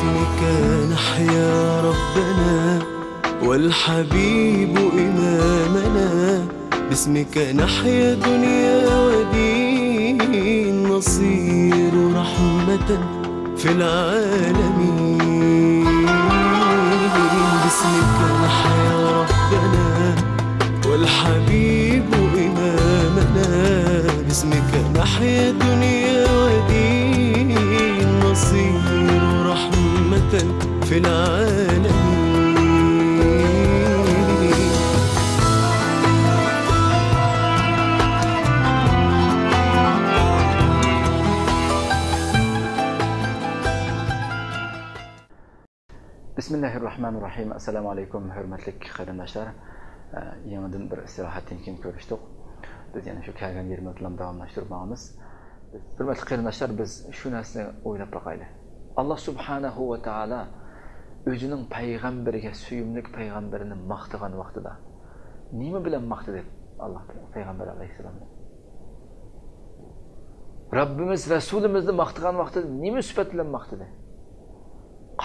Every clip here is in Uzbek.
باسمك نحيا ربنا والحبيب إمامنا، باسمك نحيا دنيا ودين، نصير رحمة في العالمين. باسمك نحيا ربنا والحبيب إمامنا، باسمك نحيا دنيا ودين، نصير رحمة في العالمين. Bismillahirrahmanirrahim. Assalamu alaykum, hurmatli qarindoshlar. Yangidan bir istirohatdan keyin ko'rishdik. Biz yana shu kelgan yerimiz bilan davomlashtirmoqmiz. Hurmatli qarindoshlar, biz shu narsani o'ylab boqaylik. Alloh subhanahu va taolo o'zining payg'ambariga, suyumlik payg'ambarini maqtagan vaqtida nima bilan maqtadi? Alloh payg'ambar alayhisalomni. Rabbimiz rasulimizni maqtagan vaqtida nima sifat bilan maqtadi?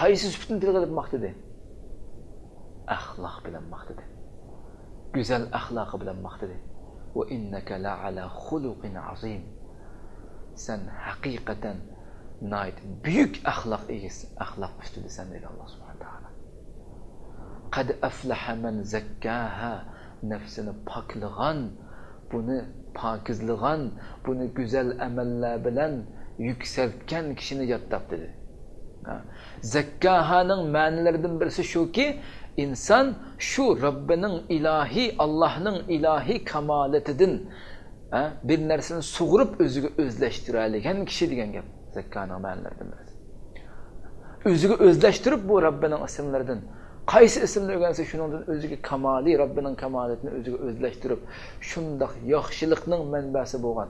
Qaysi sifatini tilg'ilib maqtadi? Axloq bilan maqtadi. Go'zal axloqi bilan maqtadi. Va innaka la'ala xuluqin azim. Sen haqiqatan nayt büyük axloq egisi, axloq ustidasan dedi Alloh subhanahu va taolo. Qad aflaha man zakkaha, nafsini poklig'an, buni pokizlig'an, buni go'zal amallar bilan yuksaltgan kishini yo'qtab dedi. Zakkahaning ma'nolaridan birisi shuki, inson shu Robbining ilahi, Allohning ilahi kamolatidan bir narsani sug'urib o'ziga o'zlashtiradigan kishi degan gap. Zakkaning ma'nolaridan birisi. O'ziga o'zlashtirib bu Robbining ismlaridan qaysi ismni o'rgansa shuningdan o'ziga kamoli, Robbining kamolatini o'ziga o'zlashtirib, shundoq yaxshilikning manbasi bo'lgan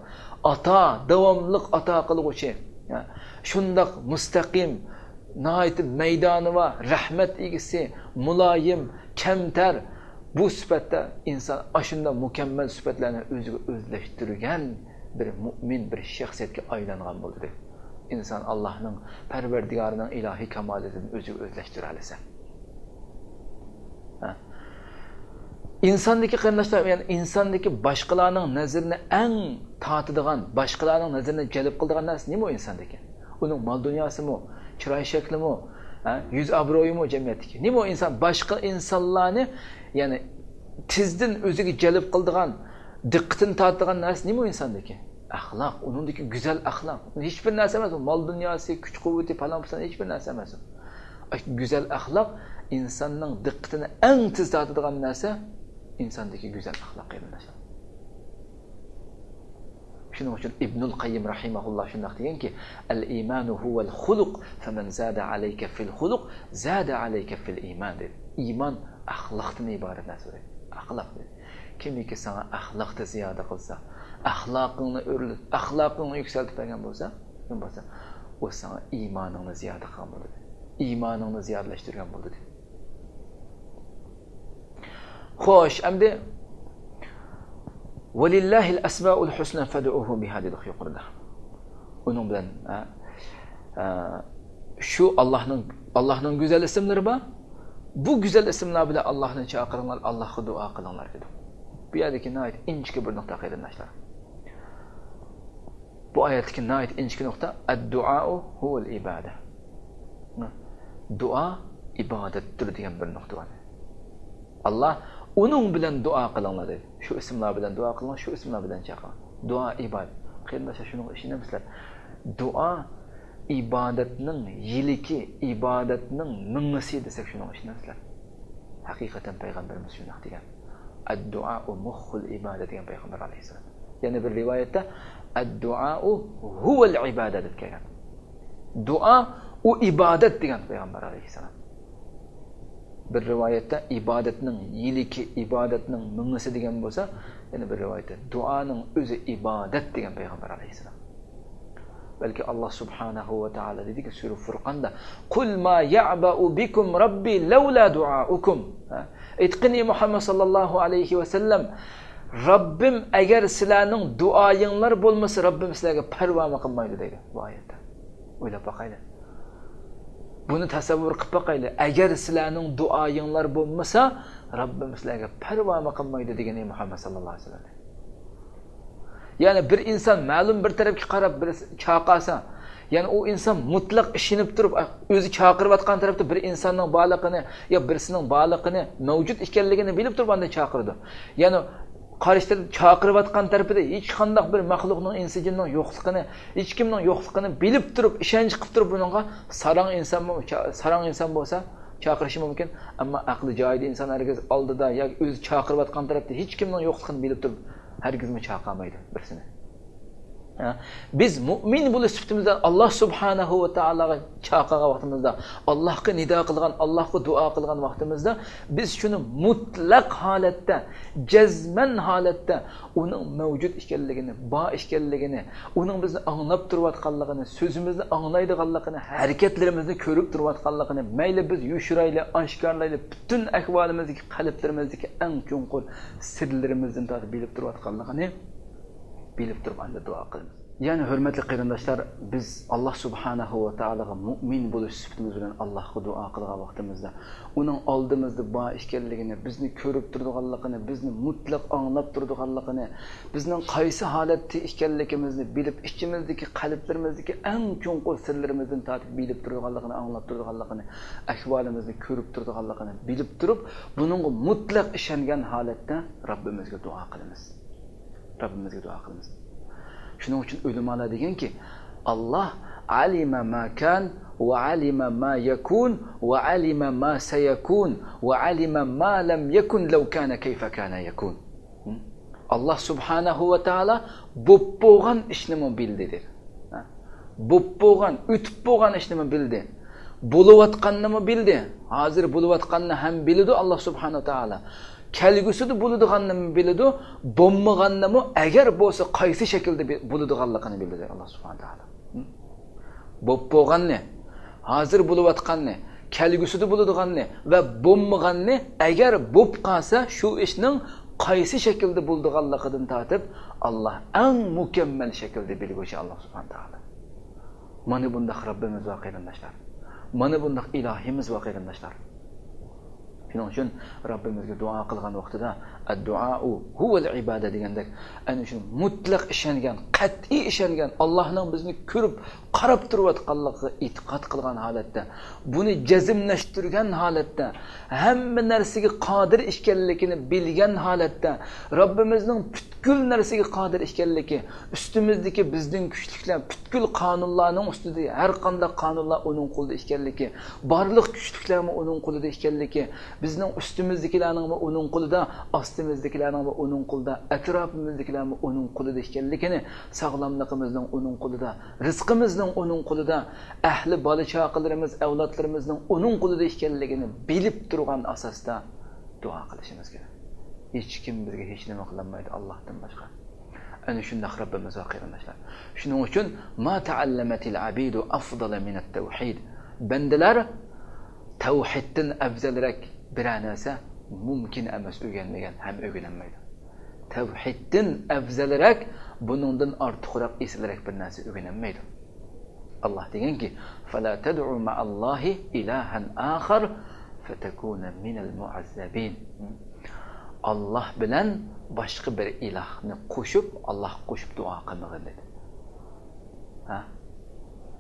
ata, davomliq ata qiluvchi, shundoq mustaqim nəhayət meydanı va rahmet egisi, mulayim, kamtar, bu sifatda insan aşında mükemmel sifatlarını özüge özleştirgen bir mümin, bir şəxsiyyətə aylanğan buldu. İnsan Allah'ın Pərverdigarının ilahi kemaletini özüge özleştirəlisə. İnsandaki qardaşlar, yani insandaki başqalarının nəzərinə ən tatıdığan, başqalarının nəzərinə gəlib qıldığan nəsə nə o insandaki? Onun mal dünyası mı? Çıray şekli mi? Yüz abroyu mu cemiyetdeki? Nima o insan? Başka insanlarını yani tizdin özüge gelip kıldığan, dikkatini tarttıgan narsa nima o insandaki? Ahlak, onundaki güzel ahlak. Hiçbir narsa emas o. Mal dünyası, güç kuvveti falan hiçbir narsa emas o. Güzel ahlak insanın dikkatini en tiz tarttıgan narsa insandaki güzel ahlak arkadaşlar. Şunun için İbnül Qayyim rahimahullah şundak diyen ki el-imanu huvel huluk femen zâde aleyke fil huluk zâde aleyke fil iman dedi. İman ahlaktan ibaret nasıl dedi? Ahlak dedi. Kim ki sana ahlakta ziyade kılsa, ahlakını örülüp, ahlakını yükseltip egen bolsa, o sana imanını ziyade kılgan buldu dedi. İmanını ziyadeleştirgen buldu dedi. Hoş, hem de وَلِلَّهِ الْأَسْمَاءُ الْحُسْنَى فَدُعُوهُ بِهَا dedik yukarıda. Onun bilen şu Allah'ın güzel isimleri var. Bu güzel isimler bile Allah'ın çağırınlar, Allah'a dua kılınlar dedik. Bu yerdeki nait inçki bir nokta arkadaşlar. Bu ayetteki nait inçki nokta "Ed-dua'u huvel ibade." Dua ibadettir diyen bir nokta var. Allah onun bilen dua kılınlar dedi. Şu isimler bilen dua kılınlar, şu isimler bilen çağırın. Dua ibadet. Arkadaşlar şunu işine mesela dua ibadetinin yiliki, ibadetinin mınnısı desek şunu işine mesela. Hakikaten Peygamberimiz şunu diyen. Ed-dua'u muhul ibadet diyen Peygamber aleyhisselam. Yani bir rivayette ed-dua'u huvel ibadet etken. Dua o ibadet diyen Peygamber aleyhisselam. Bir rivayette ibadetinin yiliki, ibadetinin mınnısı diyen bolsa, yani bir rivayette duanın özü ibadet diyen Peygamber aleyhisselam. Belki Allah subhanahu ve taala dedi ki Sure Furqan'da "Kul ma ya'ba'u bikum rabbi lawla du'aukum." Aytqini Muhammed sallallahu aleyhi ve sellem Rabbim eğer sizlarning duayinglar bo'lmasa Rabbim sizlarga parvo qilmaydi dedi bu oyatda. O'ylab boqaylik. Buni tasavvur qilib boqayli. Agar sizlarning duoyinglar bo'lmasa, Rabbim sizlarga parvo qilmaydi degan Muhammad sallallohu alayhi vasallam. Ya'ni bir inson ma'lum bir tarafga qarab bir chaqasa, ya'ni u inson mutlaq ishinib turib, o'zi chaqirayotgan tarafda bir insonning borligini yo birisining borligini mavjud ekanligini bilib turib anda chaqirdi. Ya'ni qarshi chaqirayotgan tarafida hech qanday bir maxluqning insijinning yo'qligini, hech kimning yo'qligini bilib turib, ishonch qilib turib buningga sarang inson bo'lsa chaqirishi mumkin, ammo aqli joyida inson hargiz oldida yoki o'zi chaqirayotgan tarafda hech kimning yo'qligini bilib turib hargizmi chaqirmaydi birisini. Biz mu'min bo'lish sifatimizda Alloh subhanahu va taologa chaqirgan vaqtimizda, Allohga nido qilgan, Allohga duo qilgan vaqtimizda biz shuni mutlaq holatda, jazman holatda uning mavjud ekanligini, bor ekanligini, uning bizni anglab turayotganligini, so'zimizni anglaydiganligini, harakatlarimizni ko'rib turayotganligini, mayli biz yushirayli, oshkorlayli, butun ahvolimizdagi, qalblarimizdagi eng chunqur sirlarimizdan tortib bilib turayotganligini bilib turib anda duo qilamiz. Ya'ni hurmatli qarindoshlar, biz Alloh subhanahu va taologa mu'min bo'lish sifatimiz bilan Allohga duo qilgan vaqtimizda, uning oldimizda bor ekanligini, bizni ko'rib turganligini, bizni mutlaq anglab turganligini, bizning qaysi holatda ekanligimizni bilib, ichimizdagi, qalblarimizdagi eng chunqur sirlarimizdan tortib bilib turganligini, anglab turganligini, ahvolimizni ko'rib turganligini bilib turib, buningga mutlaq ishongan holatda Rabbimizga duo qilamiz. Rabbimizga duo qilamiz. Shuning uchun ulamolar deganki, Alloh alima ma kan va alima ma yakun va alima ma sayakun va alima ma lam yakun law kana kayfa kana yakun. Alloh subhanahu va taolo bo'p bo'lgan ishni bildi der. Bo'p bo'lgan, o'tib bo'lgan ishni bildi. Bo'layotganni bildi. Hozir bo'layotganni ham biladi Alloh subhanahu va taolo. Kelgusida bo'ladiganini biladi, bo'lmaganini agar bo'lsa qaysi shaklda bo'ladiganligini biladi Alloh subhanahu va taolo. Bo'p bo'lganni, hozir bo'layotganni, kelgusida bo'ladiganni va bo'lmaganni agar bo'p qolsa, shu ishning qaysi shaklda bo'ladiganligidan tortib Alloh eng mukammal shaklda bilguvchi Alloh subhanahu va taolo. Mana bunda Rabbimiz va qarindoshlar. Mana bunda ilohimiz va qarindoshlar. Shuning uchun Rabbimizga duo qilgan vaqtida ad-duo huval ibada degandek, ana shu mutlaq ishongan, qat'iy ishongan, Allohning bizni ko'rib, qarab turayotganligiga e'tiqod qilgan holatda, buni jazmlashtirgan holatda, hamma narsaga qodir ekanligini bilgan holatda, Rabbimizning butkul narsaga qodir ekanligi, ustimizdagi bizning kuchliklar, butkul qonunlarning ustida har qanday qonunlar uning qo'lida ekanligi, barliq kuchliklarmi uning qo'lida ekanligi, bizning ustimizdagilarning uning qo'lida, ostimizdagilarning uning qo'lida, atrofimizdagilarning uning qo'lida ekanligini, sog'lomligimizning uning qo'lida, rizqimizning uning qo'lida, ahli bola chaqalarimiz, avlodlarimizning uning qo'lida ekanligini bilib turgan asosda duo qilishimiz kerak. Hech kim bizga hech nima qilolmaydi Allohdan boshqa. Ana shunday Rabbimiz va qarindoshlar. Shuning uchun ma ta'allamatil abidu afdala min at-tauhid. Bandalar tavhiddan afzalroq bir narsa mumkin emas o'rganmagan, ham o'rganolmaydi. Tavhiddan afzalroq, buningdan ortiqroq esilroq bir narsa o'rganolmaydi. Allah deganki, "Fala tad'u ma'allahi ilahan akhar fatakuna minal mu'azzabin." Allah bilan boshqa bir ilohni qo'shib, Alloh qo'shib duo qilmagin dedi.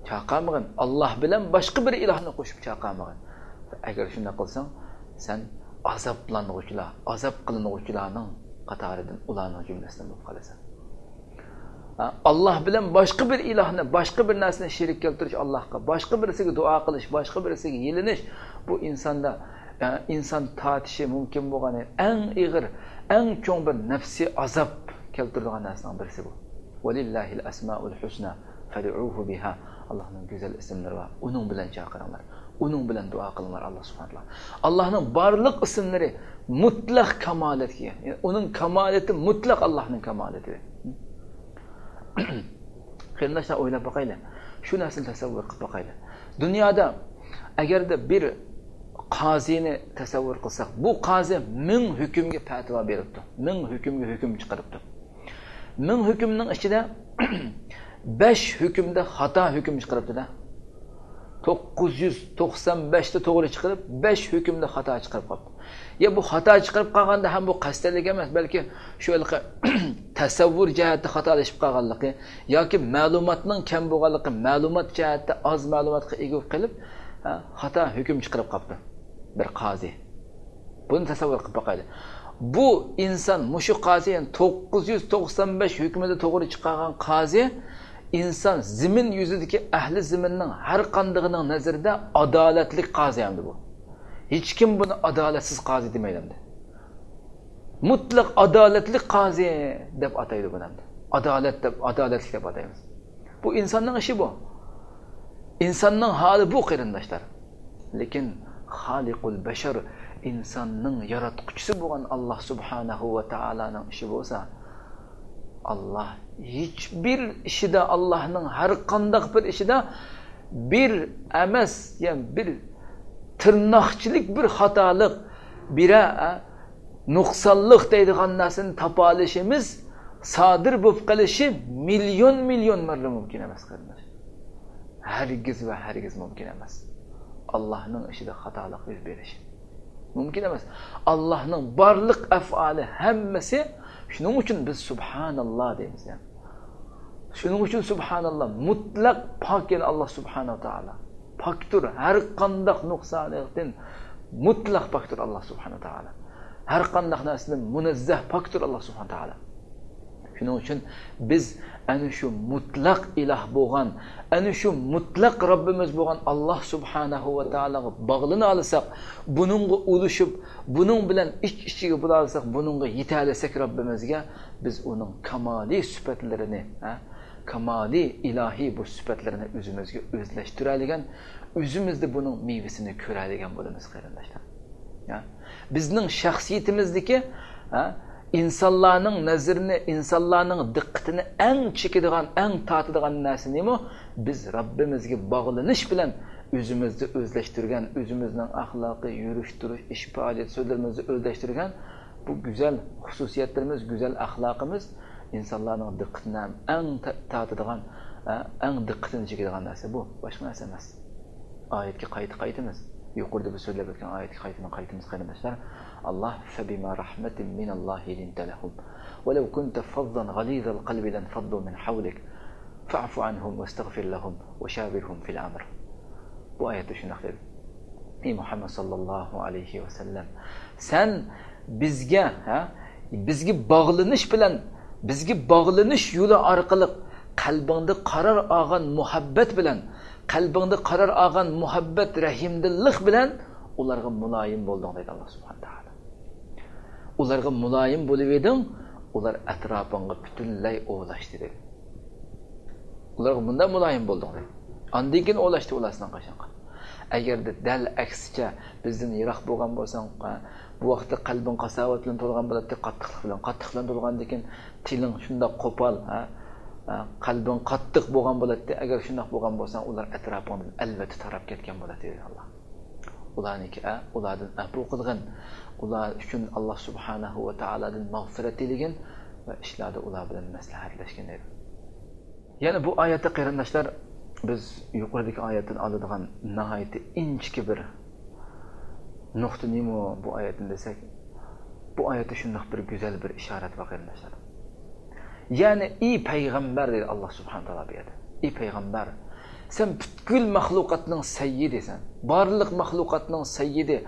Chaqirmagin. Allah bilan boshqa bir ilohni qo'shib chaqirmagin. Agar shunday qilsang, sen azoblanuvchilar, azob qilinuvchilarning qatoridan ularning jumlasidan bo'lib qolasan. Allah bilan boshqa bir ilohni, boshqa bir narsani sherik keltirish Allohga, boshqa birisiga duo qilish, boshqa birisiga yelinish bu insonda inson tatishi mumkin bo'lgan eng ig'ir, eng cho'ng bir nafsiy azob keltiradigan narsaning birisi bu. Valillahil asmaul husna fad'uhu biha. Allohning go'zal ismlari va uning bilan chaqiringlar. Uning bilan duo qilinglar Alloh subhanahu va taolo. Allohning barliq ismlari mutlaq kamolatga, ya'ni uning kamolati mutlaq Allohning kamolati. Qarindoshlar o'ylab boqaylik. Shu narsani tasavvur qilib boqaylik. Dunyoda agarda bir qozini tasavvur qilsak, bu qozi 1000 hukmga fatvo beribdi. 1000 hukmga hukm chiqaribdi. 1000 hukmning ichida 5 hukmda xato hukm chiqaribdi-da. 995 ta to'g'ri chiqarib, 5 hukmda xato chiqarib qoldi. Ya bu xato chiqarib qolganda ham bu qasdlik emas, balki shu tasavvur jihatda xatolashib qolganligi yoki ma'lumotning kam bo'lganligi, ma'lumot jihatda oz ma'lumotga ega qilib, xato hukm chiqarib qoldi bir qozi. Buni tasavvur qilib boqaylik. Bu inson mushu qozi 995 hukmida to'g'ri chiqqan qozi inson zimin yuzidagi ahli ziminning har qandig'ining nazarida adolatli qozi hamdi bu. Hech kim buni adolatsiz qozi demaydi. Mutlaq adolatli qozi deb ataydi buni. Adolatli deb ataymiz. Bu insonning ishi bu. İnsanның hali bu qarindoshlar. Lekin Xaliqul bashar insonning yaratquchisi bo'lgan Alloh subhanahu va taolaning ishi bo'lsa, Allah hiçbir ishida Allohning har qanday bir ishida bir emas, yani bir tırnaqchilik bir xatolik, bira nuqsonlik deydigan narsani topa olishimiz, sodir bo'lib qolishi million marra mumkin emas qarindosh. Hergiz mümkün emas. Allah'ın işide hatalık yüz berishi mümkün emas. Allah'ın barlık afali hemmesi şunun için biz subhanallah deymiz yani. Şunun için subhanallah mutlak pak yani Allah subhanahu taala. Paktur her qandaq nuqsonlikdan mutlaq paktur Allah subhanahu taala. Her qandaq narsadan munazzah paktur Allah subhanahu taala. Şunun için biz ana şu mutlaq ilah bo'lgan, ana şu mutlaq Rabbimiz bo'lgan Allah subhanahu va taolaga bog'lana olsak, buningga ulashib, buning bilan ichiga bo'lsak, buningga yetalasak Rabbimizga, biz uning kamoli sifatlarini, kamoli ilahiy bu sifatlarini o'zimizga o'zlashtiradigan, o'zimizda buning mevasini ko'radigan bo'lamiz qarindoshlar. Bizning shaxsiyatimizdagi İnsanların nazarini, insanların diqqatini en çekadigan, en tatadigan narsa nima? Biz Rabbimizga bog'lanish bilan o'zimizni o'zlashtirgan, o'zimizning axloqiy yurish, turish, ish faoliyat so'zlarimizni o'zlashtirgan bu güzel xususiyatlarimiz, güzel axloqimiz insonlarning diqqatini en tatadigan, en diqqatini çekadigan narsa bu. Boshqa narsa emas. Oyatga qaytimiz. Yuqorida biz so'zlab o'tgan oyatga qaytimiz qarindoshlar. Allah فبما رحمة من الله لنت لهم ولو كنت فظا غليظ القلب لانفضوا من حولك فاعف عنهم واستغفر لهم وشاورهم في الأمر. Bu ayette şunu dedi. Ey Muhammed sallallahu aleyhi ve sellem, sen bizge bağlanış yolu arqali qalbingda qarar olgan muhabbet bilan, qalbingda qarar olgan muhabbet rahimdillik bilan ularga muloyim bo'lding dedi Allah subhanahu taala. Ularga muloyim bo'lib eding, ular atrofingga butunlay o'lashdi dedi. Ularga bunday muloyim bo'lding dedi. Andan keyin o'lashdi ulardan qachonqa. Agarda dal aksicha bizdan yiroq bo'lgan bo'lsang, bu vaqtda qalbing qasovat bilan to'lgan bo'ladi, qattiq bilan to'lgandan keyin tiling shunda qo'pol, qalbing qattiq bo'lgan bo'ladi. Agar shunday bo'lgan bo'lsang, ular atrofingdan albatta tarab ketgan bo'ladi dedi Alloh. Ulardan afu qilgan, ular uchun Allah subhanahu va taoladan mag'firat tilagan va ishlarda ular bilan maslahatlashgan edi. Yana bu oyatda qarindoshlar biz yuqoridagi oyatdan oladigan nihoyat inchki bir nuqta nima bu oyatni desak, bu oyatda shunday bir go'zal bir ishorat va qarindoshlar. Ya'ni ey payg'ambar dedi Allah subhanahu taolo bu yerda. Ey payg'ambar, sen butkul mahluqatning sayyidisan. Barliq mahluqatning sayyidi.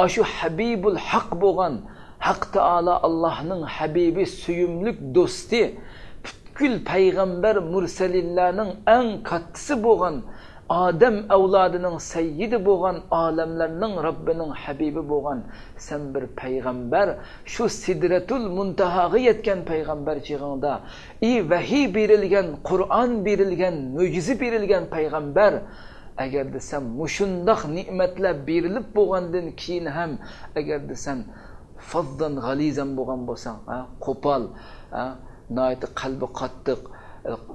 Aşu Habibul Haq bo'lgan, Haq Taala Allohning habibi, suyumlik do'sti, butkul payg'ambar mursalinlarning eng kattasi bo'lgan, Adam avlodining sayyidi bo'lgan, olamlarning Robbining habibi bo'lgan sen bir payg'ambar, shu Sidratul Muntahaga yetgan payg'ambar chig'ingda, vahiy berilgan, Qur'on berilgan, mo'jiza berilgan payg'ambar, agarda sen mushundoq ne'matlar berilib bo'lgandan keyin ham agarda sen fazzan g'alizan bo'lgan bo'lsang, qo'pol, noyat qalbi qattiq,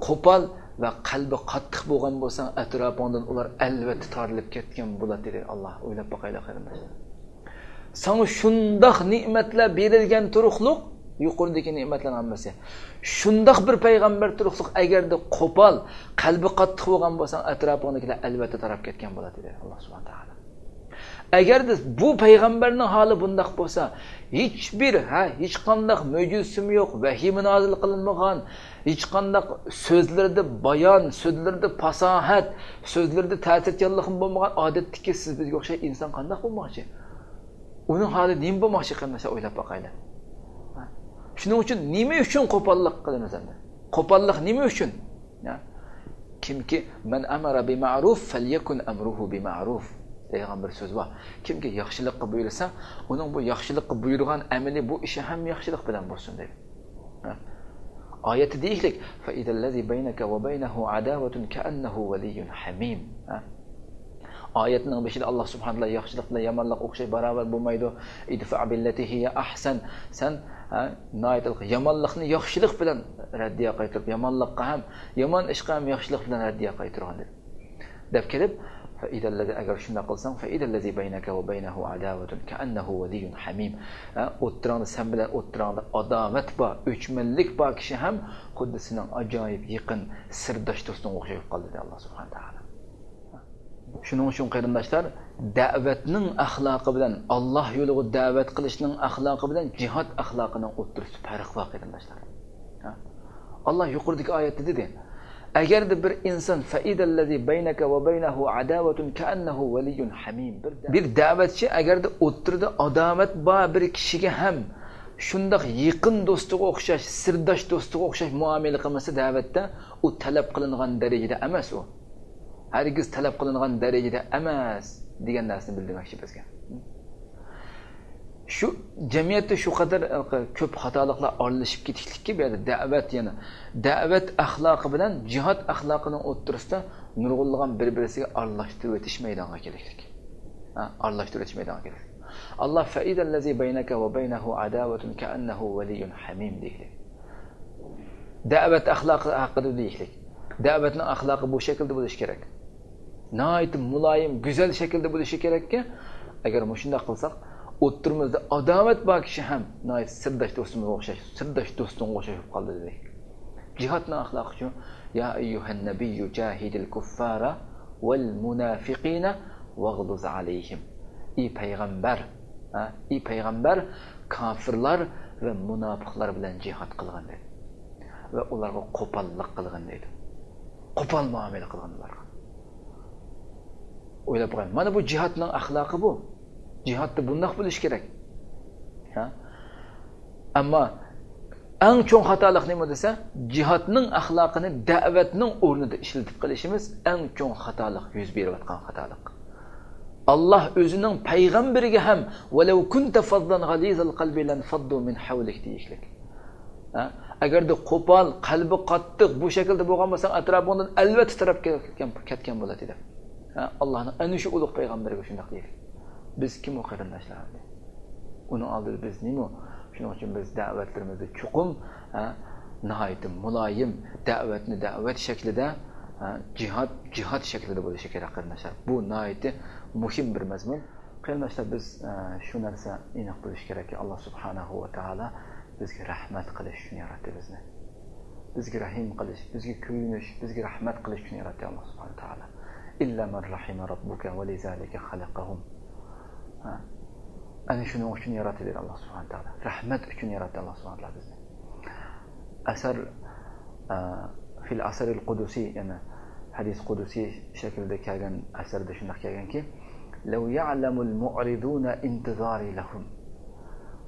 qo'pol va qalbi qattiq bo'lgan bo'lsang, atrofingdan ular albatta torilib ketgan bo'ladi dedi Alloh. O'ylab boqaylik qarindoshlar. Sana shundoq ne'matlar berilgan turuqliq, yuqoridagi ne'matlarning hammasi. Shundoq bir payg'ambar turibsiz, agarda qo'pol, qalbi qattiq bo'lgan bo'lsang, atrofingdagilar albatta tarab ketgan bo'ladi dedi Alloh subhanahu va taolo. Agarda bu payg'ambarning holi bundoq bo'lsa, hech qanday mo'jizasi yo'q, vahiy nozil qilinmagan, hech qanday so'zlarda bayon, so'zlarda fasohat, so'zlarda ta'sirchanlik bo'lmagan odatdagi siz bizga o'xshash inson qanday bo'lmoqchi? Uning holi nima bo'lmoqchi qanday o'ylab boqaylik. Shuning uchun nima uchun qo'pollik qilamiz endi? Qo'pollik nima uchun? Kimki man amara bi ma'ruf falyakun amruhu bi ma'ruf degan bir so'z bor. Kimki yaxshilikqa buyursa, uning bu yaxshilikqa buyurgan amali bu ishi ham yaxshilik bilan bo'lsin dedi. Oyatda deylik: "Fa idallazi baynaka va baynahu adawatun ka'annahu waliyyun hamim." Oyatning beshida Alloh subhanahu va taolo yaxshilik bilan yomonlik o'xshay barobar bo'lmaydi. Idfa billati hiya ahsan. Sen yomonlikni yaxshilik bilan raddiya qaytarib, yomonlikqa ham, yomon ishqa ham yaxshilik bilan raddiya qaytargan deb kelib, fa idallazi agar shunday qilsang, fa idallazi baynaka va baynahu adawatun ka'annahu waliyyun hamim. O'ttiranda sen bilan o'ttiranda adovat bor, o'chmanlik bor kishi ham xuddi sening ajoyib yaqin sirdosh do'sting o'xshayib qoldi dedi Alloh subhanahu va taolo. Shuning uchun qarindoshlar, da'vatning axloqi bilan, Alloh yo'liga da'vat qilishning axloqi bilan jihad axloqining o'rtasida farq bor qarindoshlar. Alloh yuqoridagi oyatda dedi: agarda bir inson faidallazi baynaka va baynahu adawatun ka'annahu waliyyun hamim, bir da'vatchi agarda o'ttirda adomat bor bir kishiga ham shundoq yaqin do'stiga o'xshash, sirdosh do'stiga o'xshash muomala qilmasa da'vatda, u talab qilingan darajada emas u. Hargiz talab qilingan darajada emas degan narsani bildirmoqchi bizga. Shu jamiyatda shu qadar ko'p xatoliklar aralashib ketishlikka bu yerda da'vat yana da'vat axloqi bilan jihad axloqining o'rtasida nurg'unlagan bir-birisiga aralashtirib o'tish maydoniga keraklik. Aralashtirib o'tish maydoniga kerak. Alloh faidallazi baynaka va baynahu adawatun ka'annahu waliyyun hamim deydi. Da'vat axloqi haqida deylik. Da'vatning axloqi bu shaklda bo'lishi kerak. Nayt muloyim, go'zal shaklda bo'lishi kerakki, agar shunday qilsak, o'ttirmizda adomat bor kishi ham nayt sirdosh do'stimizga o'xshash, sirdosh do'stimga o'xshayib qoldi dedik. Jihadning axloqi shu: ya ayyuhan nabiyyu jahidil kuffara wal munafiqina waghluz alayhim. Ey payg'ambar, kofirlar va munofiqlar bilan jihad qilgan dedi. Va ularga qo'pollik qilgan dedi. Qo'pol muomala qilgan ularga. O'ylab qo'ying. Mana bu jihadning axloqi bu. Jihadda bunday bo'lish kerak. Ammo eng cho'ng xatolik nima desa, jihadning axloqini da'vatning o'rnida ishlatib qilishimiz eng cho'ng xatolik, yuz berayotgan xatolik. Alloh o'zining payg'ambariga ham "Walau kunta faddan ghalizal qalbi lan faddu min hawlik" deyishlik. Agarda qo'pol, qalbi qattiq bu shaklda bo'lgan bo'lsa, atrofingdan albatta tarab ketgan bo'ladi dedi. Allohning ana shu ulug' payg'ambariga shunday deydi. Biz kim o qarindoshlar? Uning oldida biz nima? Shuning uchun biz da'vatlarimizda chuqum, nihoyat muloyim da'vatni da'vat shaklida, jihad shaklida bo'lishi kerak qarindoshlar. Bu nihoyat muhim bir mazmun. Qarindoshlar, biz shu narsa aniq bo'lishi kerakki, Alloh subhanahu va taolo bizga rahmat qilish uchun yaratdi bizni. Bizga rahim qilish, bizga kuyinish, bizga rahmat qilish uchun yaratdi Alloh subhanahu va taolo. Illa man rahima robbuka va lizalika xalaqahum. Ana shuning uchun yaratdi dedi Alloh subhanahu va taolo. Rahmat uchun yaratdi Alloh subhanahu va taolo bizni. Asar fil asar al-qudusi, yana hadis qudusi shaklida kelgan asarda shunday kelganki: "Law ya'lamu al-mu'riduna intizari lahum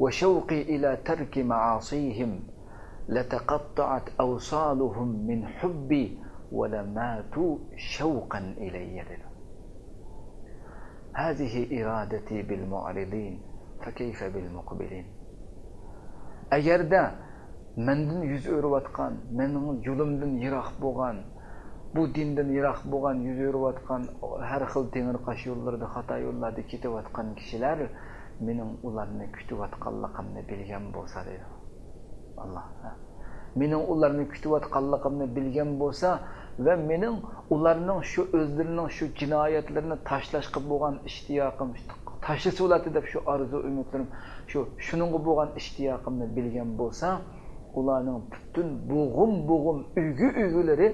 wa shawqi ila tarki ma'asihim lataqatta'at awsaluhum min hubbi wa lamatu shawqan ilayya." هذه إرادتي بالمعرضين فكيف بالمقبلين. Agarda mendan yuz o'rayotgan, mening yo'limdan yiroq bo'lgan, bu dindan yiroq bo'lgan, yuz o'rayotgan, har xil tengirqash yo'llarda, xato yo'llarda ketayotgan kishilar mening ularni kutayotganligimni bilgan bo'lsa dedi. Alloh. Mening ularni kutayotganligimni bilgan bo'lsa va mening ularning shu o'zlarining shu jinoyatlarini tashlashga bo'lgan ishtiyoqim, tashlasa bo'ladi deb shu orzu umidlarim, shuningga bo'lgan ishtiyoqimni bilgan bo'lsa, ularning butun bo'g'im uygulari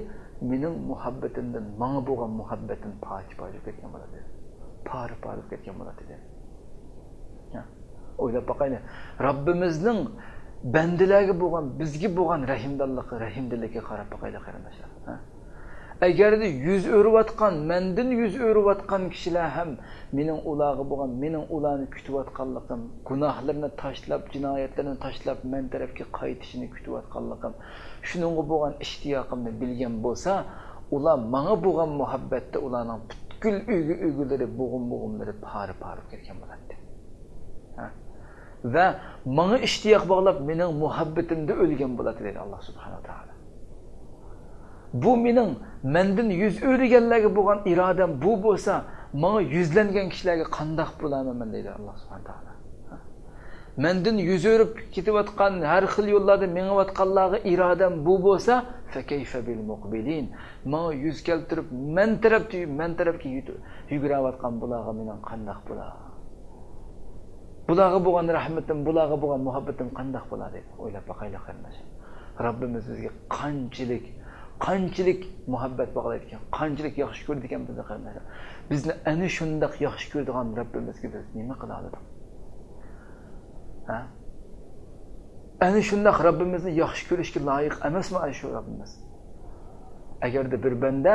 mening muhabbatimdan, menga bo'lgan muhabbatim parcha-parcha ketgan bo'ladi. Pari ketgan bo'ladi dedi. O'ylab boqaylik. Robbimizning bandalarga bo'lgan, bizga bo'lgan rahimdilligi qarab boqaylik qarindoshlar. Agarda yuz o'riyotgan, mendan yuz o'riyotgan kishilar ham mening ularga bo'lgan, mening ularni kutayotganligim, gunohlarini tashlab, jinoyatlarini tashlab men tarafga qaytishini kutayotganligim, shuningga bo'lgan ishtiyoqimni bilgan bo'lsa, ular menga bo'lgan muhabbatda ularning butkul uygulari, bo'g'imlari pari ketgan bo'ladi. Va menga ishtiyoq bog'lab mening muhabbatimda o'lgan bo'ladi dedi Alloh subhanahu va taolo. Bu mening mendan yuz o'rganlarga bo'lgan irodam bu bo'lsa, menga yuzlangan kishilarga qandoq bo'laman deydi Alloh subhanahu va taolo. Mendan yuz o'rib ketayotgan har xil yo'llarda mengayotganlarga irodam bu bo'lsa, fa kayfa bil muqbilin. Menga yuz keltirib, men tarafga yugurayotgan bularga mening qandoq bo'ladi? Bularga bo'lgan rahmatim, bularga bo'lgan muhabbatim qandoq bo'ladi deb o'ylab boqaylik qarindoshlar. Robbimiz bizga qanchalik muhabbat bog'laydigan, qanchalik yaxshi ko'radigan bizni qarindoshlar. Bizni ana shunday yaxshi ko'radigan Robbimizga biz nima qila oldik? Ana shunday Robbimizni yaxshi ko'rishga loyiq emasmi shu Robbimiz? Agarda bir banda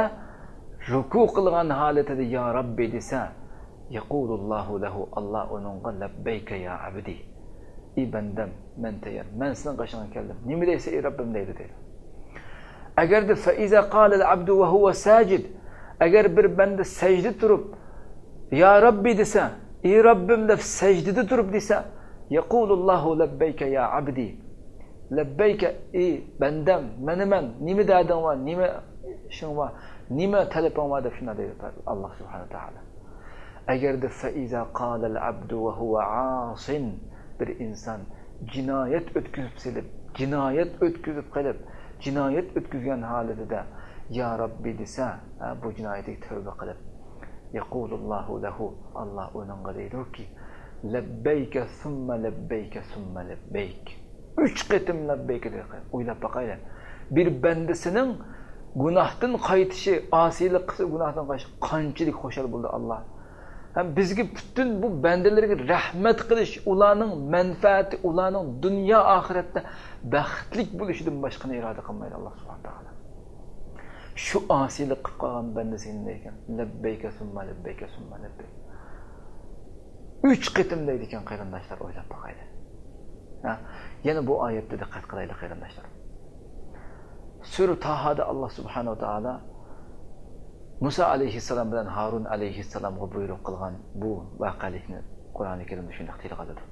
ruku qilgan holatida ya Robbi desa, yaqulullohu lahu, Alloh uningga labbayka ya abdi. Bandam, men tayyor, men sizning qashingga keldim. Nima deysa ey Robbim deydi. Agarda fa iza qala al-abdu wa huwa sajid, agar bir banda sajda turib ya Robbi desa, ey Robbim deb sajdada turib desa, yaqulullohu labbayka ya abdi. Labbayka ey bandam, men nima dading va nima ishing va nima talabing va deb shuna deydi Alloh subhanahu va taolo. Agarda fa iza qala al-abdu wa huwa aasin, bir inson jinoyat o'tkazib qilib, jinoyat o'tkazgan holatida ya Robbi desa, bu jinoyatga tavba qilib, yaqulullohu lahu, Alloh uningga deydi-ki, labbayka summa labbayka summa labbayk. 3 qatim labbayka deb o'ylab boqaylik. Bir bandasining gunohdan qaytishi, osiylik qilsa gunohdan qaytishi qanchalik xo'shal bo'ldi Alloh. Ham bizga butun bu bandalarga rahmat qilish, ularning manfaati, ularning dunyo oxiratda baxtlik bo'lishidan boshqani iroda qilmaydi Alloh subhanahu va taolo. Shu osiylik qilib qolgan bandasining ekan, labbayka summa labbayka summa labbayk. 3 qatim deydi ekan qarindoshlar, o'ylab boqaylik. Yana bu oyatda diqqat qilaylik qarindoshlar. Sura Tahada Alloh subhanahu va taolo Musa alayhissalom bilan Harun alayhissalomga buyruq qilgan bu voqelikni Qur'oni Karimda shunday tilg'aladi.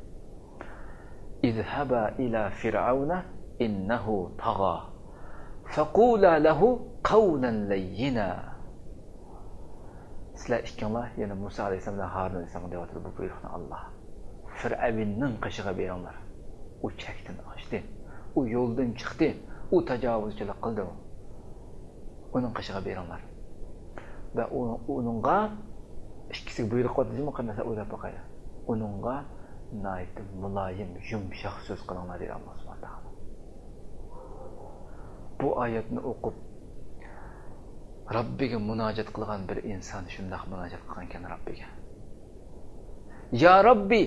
İzhaba ila fir'auna innahu tagha faqula lahu qawlan layyina. Sizlar ikkinlar, ya'ni Musa alayhissalom bilan Harun alayhissalom deyotdi bu buyruqni Alloh. Fir'avnning qishig'iga beringlar. U chakdan oshdi, u yo'ldan chiqdi, u tajovuzchilik qildi. Uning qishig'iga beringlar. Va uningga ikkisiga buyruq qildi-mi, qanday o'ylab boqaylik. Uningga nayt muloyim, yumshoq so'z qilinglar dedi Alloh subhanahu va taolo. Bu oyatni o'qib Robbiga munojat qilgan bir inson shunday munojat qilgan ekan Robbiga. Ya Robbi,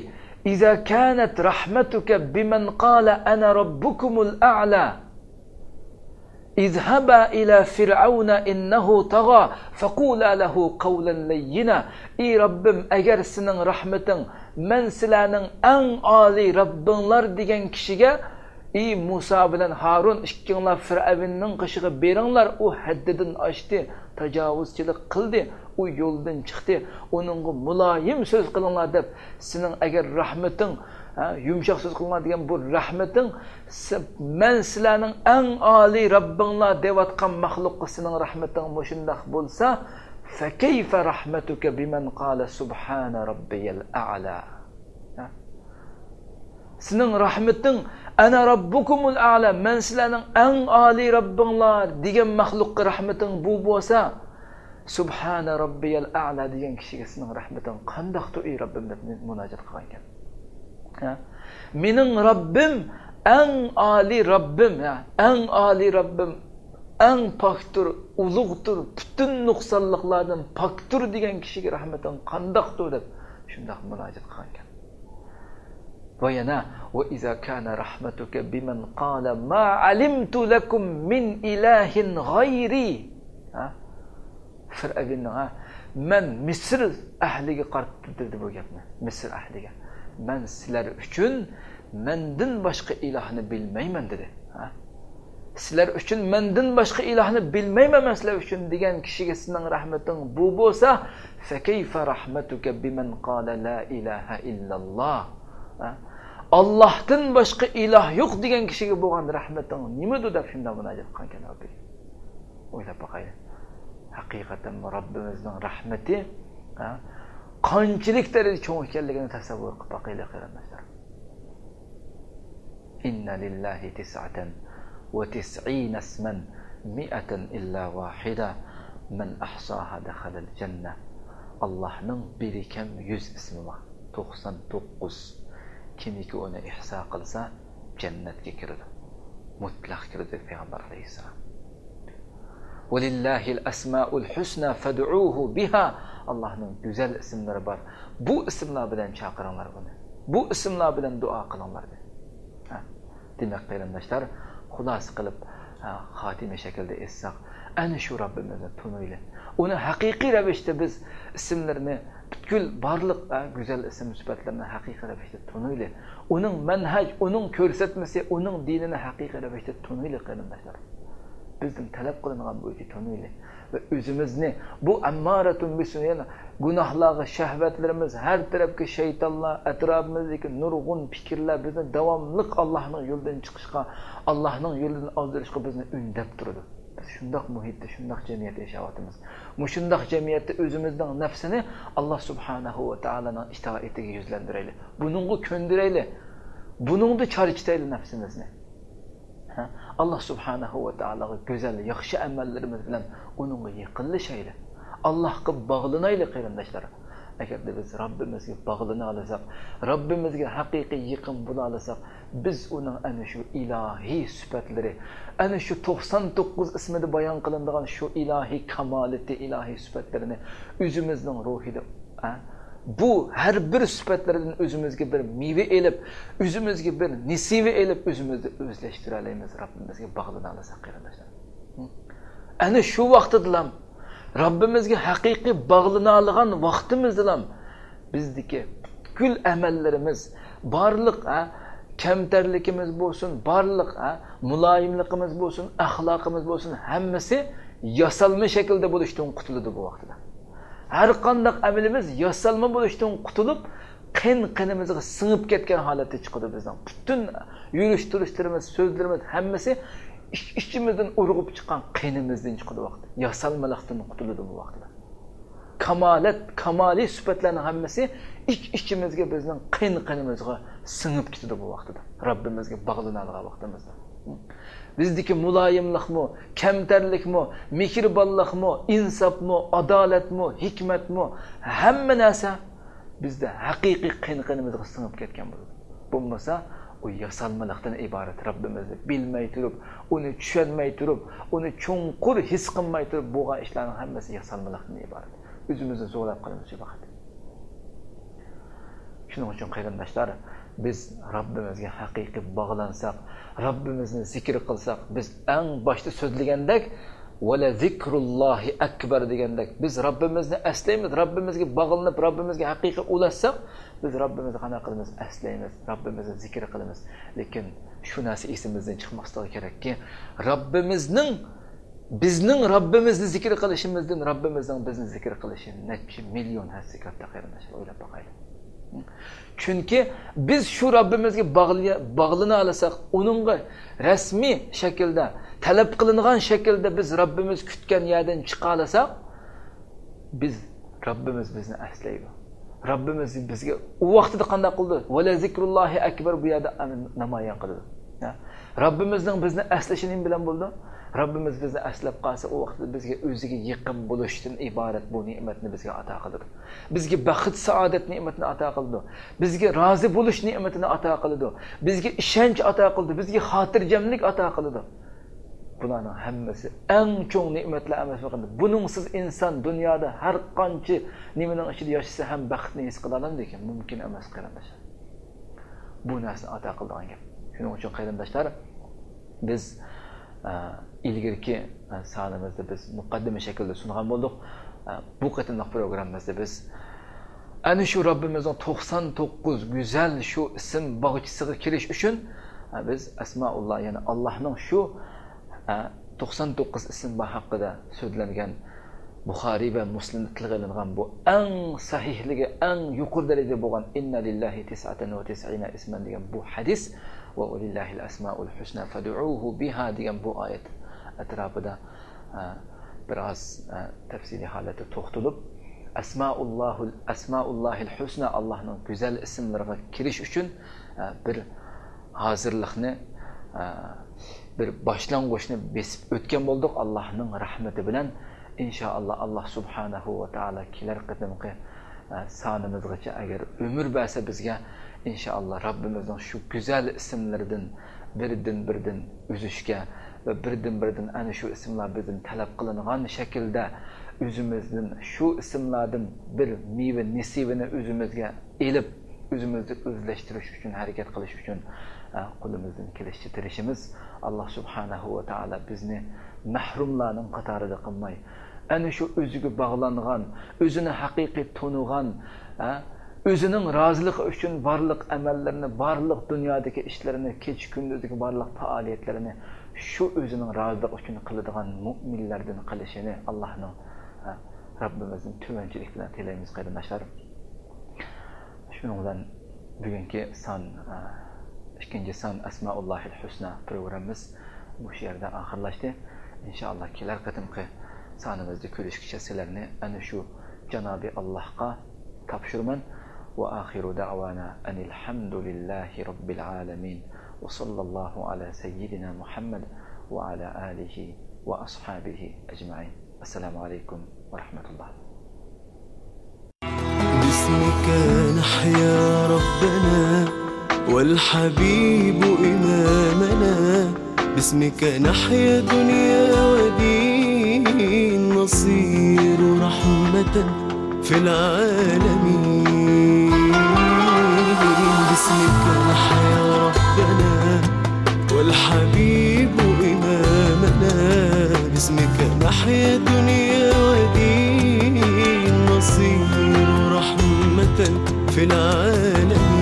iza kanat rahmatuka biman qala ana robbukumul a'la, izhaba ila fir'auna innahu tagha faqula lahu qawlan layyina. Ey Robbim, agar sening rahmating men sizlarning eng oliy Robbinglar degan kishiga, ey Musa bilan Harun ikkinglar Fir'avnning qishig'iga beringlar, u haddidan oshdi, tajovuzchilik qildi, u yo'ldan chiqdi, uningga muloyim so'z qilinglar deb, sening agar rahmating yumshoq so'z qilinglar degan bu rahmating men sizlarning eng oliy Robbinglar deyotgan maxluqqa sening rahmating mushundaq bo'lsa, fa kayfa rahmatuka biman qala subhana robbiyal a'la. Sening rahmating ana robbukumul a'la, men sizlarning eng oliy Robbinglar degan maxluqqa rahmating bu bo'lsa, Subhana robbiyal a'la degan kishiga sizning rahmating qandoqdir ey Robbim deb munojat qilgan ekan. Mening Robbim eng oli Robbim, eng oli Robbim, eng pokdir, ulug'dir, butun nuqsonliklardan pokdir degan kishiga rahmating qandoqdir deb shunday munojat qilgan ekan. Va yana va iza kana rahmatuka biman qala ma alimtu lakum min ilahin g'ayri. Fir'avnning men Misr ahliga qarab turdi bu gapni. Misr ahliga. Men sizlar uchun mendan boshqa ilohni bilmayman dedi. Sizlar uchun mendan boshqa ilohni bilmayman sizlar uchun degan kishiga sizning rahmating bu bo'lsa, fa kayfa rahmatuka biman qala la ilaha illalloh. Allohdan boshqa iloh yo'q degan kishiga bo'lgan rahmating nimadir deb shunday munojat qilgan ekan. O'ylab boqaylik. Haqiqatan Robbimizning rahmati qanchalik darajada cho'ng ekanligini tasavvur qilib boqaylik qarindoshlar. Inna lillahi 99 isman 100 illa wahida man ahsaha dakhala al-janna. Allohning bir kam 100 ismi bor. 99. Kimiki uni ihso qilsa jannatga kiradi. Mutlaq kiradi payg'ambar alayhisalom. Walillahi al-asmaul husna fad'uuhu biha. Allohning go'zal ismlari bor. Bu ismlar bilan chaqiringlar buni. Bu ismlar bilan duo qilinglar. Demak qarindoshlar, xulos qilib xotima shaklda essak, ana shu Robbimizni tunayli. Uni haqiqiy ravishda biz ismlarini butkul barliq go'zal ism sifatlarini haqiqiy ravishda tunayli. Uning manhaj, uning ko'rsatmasi, uning dinini haqiqiy ravishda tunayli qarindoshlar. Bizning talab qilingan bo'yicha tunayli va o'zimizni bu ammaratun bisuyan gunohlarga, shahvatlarimiz, har tarafga shaytonlar, atrofimizdagi nurg'un fikrlar bizni davomli Allohning yo'lidan chiqishga, Allohning yo'lidan ozdirishga bizni undab turadi. Biz shundoq muhitda, shundoq jamiyatda yashayapmiz. Shundoq jamiyatda o'zimizning nafsini Alloh subhanahu va taolaning itoatiga yuzlantiraylik. Buningga ko'ndiraylik. Buningda charchitaylik nafsimizni. Allah subhanahu va taolaga go'zal, yaxshi amallarimiz bilan uningga yaqinlashaylik. Allohga bog'lanaylik qarindoshlar. Agarda biz Robbimizga bog'lana olsak, Robbimizga haqiqiy yaqin bo'la olsak, biz uning ana shu ilohiy sifatlari, ana shu 99 ismida bayon qilinadigan shu ilohiy kamolati, ilohiy sifatlarini o'zimizning ruhida bu har bir sifatlardan o'zimizga bir meva elib, o'zimizga bir nisiva elib, o'zimizni o'zlashtira olamiz. Robbimizga bog'lana olsak qarindoshlar. Ana shu vaqtda Robbimizga haqiqiy bog'lana olgan vaqtimizda bizdagi kul amallarimiz, barliq kamtarligimiz bo'lsin, barliq muloyimligimiz bo'lsin, axloqimiz bo'lsin, hammasi yasalma shaklda bo'lishdan qutuladi bu vaqtda. Har qanday amalimiz yasalma bo'lishdan qutulib, qin-qinimizga singib ketgan holatda chiqadi bizning. Butun yurish-turishlarimiz, so'zlarimiz hammasi ishimizdan urg'ib chiqqan qinimizdan chiqadi vaqt. Yasalmalikdan qutuladi bu vaqtda. Kamoliy sifatlarning hammasi ichimizga bizning qin-qinimizga singib ketadi bu vaqtda. Robbimizga bog'lanadigan vaqtimizda. Bizdagi muloyimlikmi, kamtarlikmi, mehribonlikmi, insofmi, adolatmi, hikmatmi, hamma narsa bizda haqiqiy qin-qinimizga singib ketgan bo'ladi. Bo'lmasa, u yasalmalikdan iborat. Robbimizni bilmay turib, uni tushunmay turib, uni cho'nqur his qilmay turib bo'lgan ishlarning hammasi yasalmalikdan iborat. O'zimizni zo'rlab qilamiz faqat. Shuning uchun qarindoshlar, biz Robbimizga haqiqiy bog'lansak, Robbimizni zikr qilsak, biz eng boshda so'zlagandek wala zikrullohi akbar degandek biz Robbimizni aslaymiz, Robbimizga bog'lanib, Robbimizga haqiqiy ulashsak, biz Robbimizni qana qilamiz, aslaymiz, Robbimizni zikr qilamiz. Lekin shu narsa esimizdan chiqmasligi kerakki, bizning Robbimizni zikr qilishimizdan Robbimizning bizni zikr qilishi necha million hassa katta qarindoshlar, o'ylab boqaylik. Chunki biz shu Robbimizga bog'lana olsak, uningga rasmiy shaklda, talab qilingan shaklda biz Robbimiz kutgan yerdan chiqa olsak, biz Robbimiz bizni aslaydi. Robbimiz bizga u vaqtida qanday qildi? Wala zikrullohi akbar bu yerda namoyon qildi. Robbimizning bizni aslashini bilan bo'ldi. Rabbimiz bizni aslab qolsa, o vaqtda bizga o'ziga yaqin bo'lishdan iborat bu ne'matni bizga ato qiladi. Bizga baxt, saodat ne'matini ato qildi. Bizga rozi bo'lish ne'matini ato qildi. Bizga ishonch ato qildi. Bizga xotirjamlik ato qildi. Bularning hammasi eng cho'ng ne'matlar emas faqat. Buningsiz inson dunyoda har qancha nimaning ichida yashasa ham baxtni his qila oladi ekan, mumkin emas qarindoshlar. Bu narsani ato qilgan gap. Shuning uchun qarindoshlar, biz ilgirki sonimizda biz muqaddima shaklda sungan bo'ldik. Bu qatimliq programmamizda biz ana shu Robbimizning 99 go'zal shu ism bog'chisiga kirish uchun biz asmaulloh, ya'ni Allohning shu 99 ism haqida so'zlangan Buxoriy va Muslimda tilga olingan bu eng sahihligi, eng yuqori darajada bo'lgan inna lillahi 99 isman degan bu hadis va lillahi al-asmaul husna fad'uuhu biha degan bu oyat atrofida biroz tafsiliy holatda to'xtalib, asmaullahil husna, Allohning go'zal ismlariga kirish uchun bir hozirlikni, bir boshlang'ichni besib o'tgan bo'ldik. Allohning rahmati bilan inshaalloh Allah subhanahu va taolo kelar qatimqi sonimizgacha agar umr bersa bizga inshaalloh Rabbimizning shu go'zal ismlaridan birdan uzishga va birdan ana shu ismlar bizdan talab qilingan shaklda o'zimizdan shu ismlardan bir meva nisibini o'zimizga elib, o'zimizni o'zlashtirish uchun harakat qilish uchun qo'limizdan kelishicha tirishimiz. Alloh subhanahu va taolo bizni mahrumlarning qatorida qilmay, ana shu o'ziga bog'langan, o'zini haqiqiy tonigan, o'zining roziligi uchun barliq amallarini, barliq dunyodagi ishlarini, kech kunduzdagi barliq faoliyatlarini shu o'zining roziligi uchun qiladigan mu'minlardan qilishini Allohning Rabbimizning tuvanchilik bilan tilaymiz qarindoshlar. Shuning bilan bugungi ikkinchi son Asmaullahil husna programmamiz bu yerda oxirlashdi. İnşallah kelar qatimqi sonimizda ko'rishgacha sizlarni ana shu Janobi Allohga topshiraman. Wa akhiru da'wana anil hamdulillahi robbil alamin wa sallallohu ala sayyidina Muhammad wa ala alihi wa ashabihi ajma'in. Assalomu alaykum va rahmatulloh. باسمك نحيا ربنا والحبيب إمامنا، باسمك نحيا دنيا ودين، نصير رحمة في العالمين. باسمك نحيا ربنا والحبيب إمامنا، باسمك نحيا دنيا ودين، نصير رحمة في العالمين.